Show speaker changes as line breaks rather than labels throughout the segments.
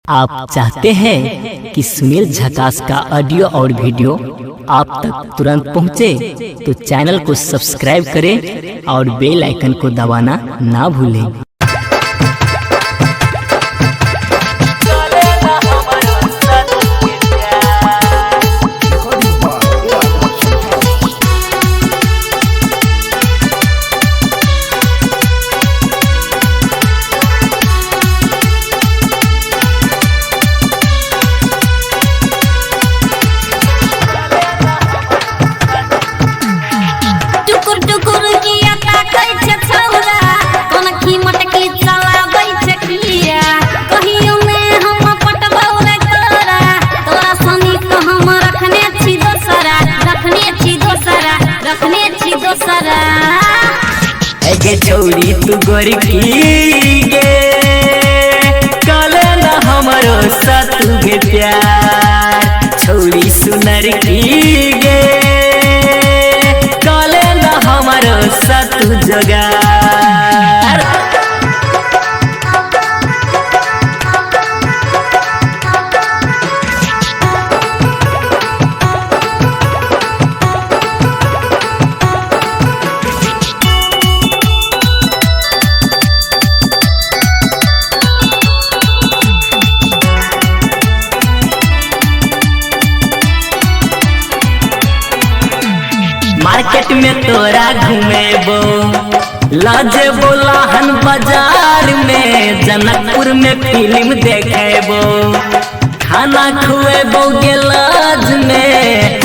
आप चाहते हैं कि सुनील झकास का ऑडियो और वीडियो आप तक तुरंत पहुंचे, तो चैनल को सब्सक्राइब करें और बेल आइकन को दबाना ना भूलें। गे छौरी तू गोरकी गे काले ना हमरो साथ गे प्यार, छौरी सुनर की गे काले ना हमरो साथ जोगार। मार्केट में तोरा घूमेबो, लाजे बोलाहन बाजार में, जनकपुर में फिल्म देखेबो, खाना खुएबो गेलाज में,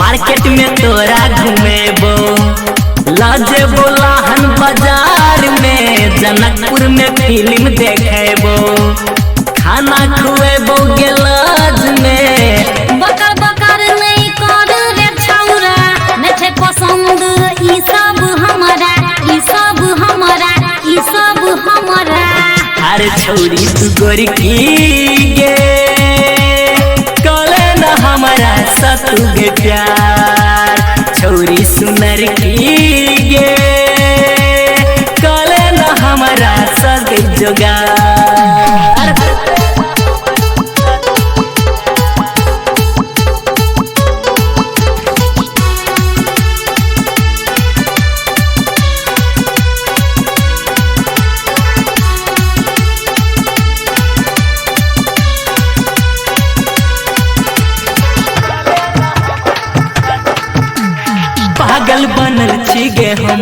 मार्केट में तोरा घूमेबो, लाजे बोलाहन बाजार में, जनकपुर में फिल्म देखेबो, खाना खुएबो गेलाज में।
बकर बकर नहीं कर रे छौरा, नहीं थे पसंद ई सब हमारा, ई सब हमारा, ई सब हमारा।
अरे छौरी तू गोरकी गे काले ना हमारा साथ गे प्यार, छौरी सुनर की गे काले ना हमारा साथ जोगार। पागल बनल छी गे हम,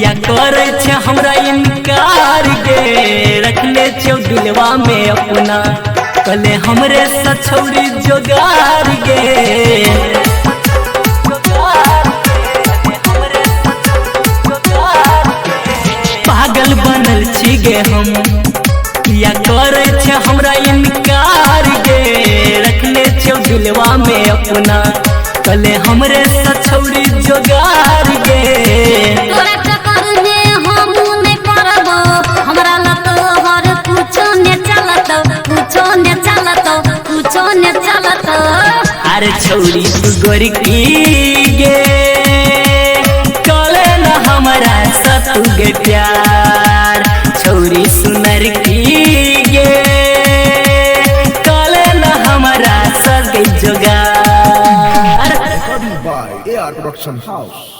या करे छे हमरा इनकार गे, रखले छौ दिलवा में अपना, कले हमरे सछौरी जोगार गे। पागल बनल छी गे हम, या करे छे हमरा इनकार गे, रखले छौ दिलवा में अपना, कले हमरे सछौरी जोगार गे।
तोरा चक्कर में हम नहीं पड़बो, हमरा लत हर कुछो ने चलत, कुछो ने चलत, कुछो ने चलत।
अरे छौरी तू गोरकी गे काले ना हमारा साथ गे प्यार, छौरी सुनर की गे काले ना हमारा साथ जोगार।
by AR Production House।